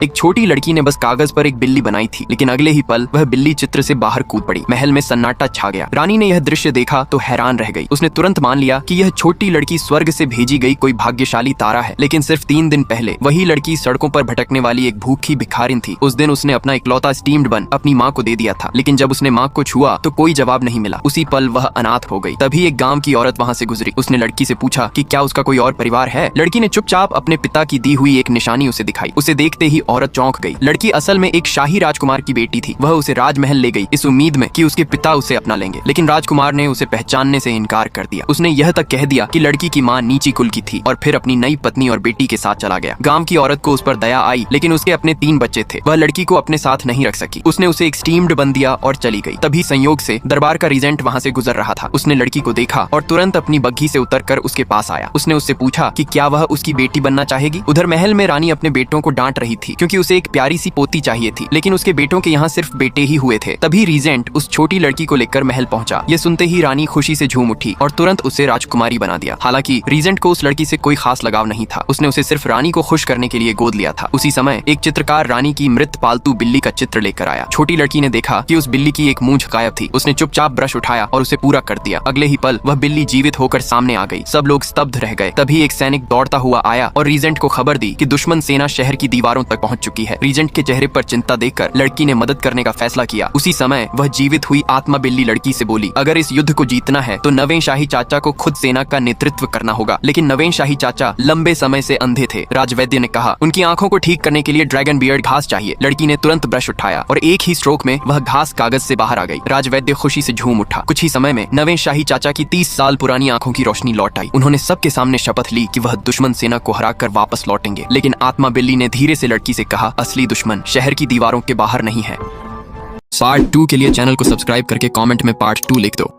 एक छोटी लड़की ने बस कागज पर एक बिल्ली बनाई थी, लेकिन अगले ही पल वह बिल्ली चित्र से बाहर कूद पड़ी। महल में सन्नाटा छा गया। रानी ने यह दृश्य देखा तो हैरान रह गई। उसने तुरंत मान लिया कि यह छोटी लड़की स्वर्ग से भेजी गई कोई भाग्यशाली तारा है। लेकिन सिर्फ 3 दिन पहले वही लड़की सड़कों पर भटकने वाली एक भूखी भिखारिन थी। उस दिन उसने अपना इकलौता स्टीम्ड बन अपनी माँ को दे दिया था, लेकिन जब उसने माँ को छुआ तो कोई जवाब नहीं मिला। उसी पल वह अनाथ हो गई। तभी एक गाँव की औरत वहाँ से गुजरी। उसने लड़की से पूछा कि क्या उसका कोई और परिवार है। लड़की ने चुपचाप अपने पिता की दी हुई एक निशानी उसे दिखाई। उसे देखते ही औरत चौंक गई। लड़की असल में एक शाही राजकुमार की बेटी थी। वह उसे राजमहल ले गई इस उम्मीद में कि उसके पिता उसे अपना लेंगे, लेकिन राजकुमार ने उसे पहचानने से इनकार कर दिया। उसने यह तक कह दिया कि लड़की की माँ नीची कुल की थी और फिर अपनी नई पत्नी और बेटी के साथ चला गया। गांव की औरत को उस पर दया आई, लेकिन उसके अपने 3 बच्चे थे। वह लड़की को अपने साथ नहीं रख सकी। उसने उसे एक स्टीम्ड बन दिया और चली गई। तभी संयोग से दरबार का रीजेंट वहाँ से गुजर रहा था। उसने लड़की को देखा और तुरंत अपनी बग्घी से उतरकर उसके पास आया। उसने उससे पूछा कि क्या वह उसकी बेटी बनना चाहेगी। उधर महल में रानी अपने बेटों को डांट रही थी क्योंकि उसे एक प्यारी सी पोती चाहिए थी, लेकिन उसके बेटों के यहाँ सिर्फ बेटे ही हुए थे। तभी रीजेंट उस छोटी लड़की को लेकर महल पहुंचा। ये सुनते ही रानी खुशी से झूम उठी और तुरंत उसे राजकुमारी बना दिया। हालांकि रीजेंट को उस लड़की से कोई खास लगाव नहीं था। उसने उसे सिर्फ रानी को खुश करने के लिए गोद लिया था। उसी समय एक चित्रकार रानी की मृत पालतू बिल्ली का चित्र लेकर आया। छोटी लड़की ने देखा कि उस बिल्ली की एक मूंछ गायब थी। उसने चुपचाप ब्रश उठाया और उसे पूरा कर दिया। अगले ही पल वह बिल्ली जीवित होकर सामने आ गई। सब लोग स्तब्ध रह गए। तभी एक सैनिक दौड़ता हुआ आया और रीजेंट को खबर दी कि दुश्मन सेना शहर की दीवारों तक पहुंच चुकी है। रीजेंट के चेहरे पर चिंता देखकर लड़की ने मदद करने का फैसला किया। उसी समय वह जीवित हुई आत्मा बिल्ली लड़की से बोली, अगर इस युद्ध को जीतना है तो नवें शाही चाचा को खुद सेना का नेतृत्व करना होगा। लेकिन नवें शाही चाचा लंबे समय से अंधे थे। राजवैद्य ने कहा, उनकी आंखों को ठीक करने के लिए ड्रैगन बियर्ड घास चाहिए। लड़की ने तुरंत ब्रश उठाया और एक ही स्ट्रोक में वह घास कागज से बाहर आ गई। राजवैद्य खुशी से झूम उठा। कुछ ही समय में नवें शाही चाचा की 30 साल पुरानी आंखों की रोशनी लौट आई। उन्होंने सबके सामने शपथ ली कि वह दुश्मन सेना को हराकर वापस लौटेंगे। लेकिन आत्मा बिल्ली ने धीरे से लड़की से कहा, असली दुश्मन शहर की दीवारों के बाहर नहीं है। पार्ट 2 के लिए चैनल को सब्सक्राइब करके कमेंट में पार्ट 2 लिख दो।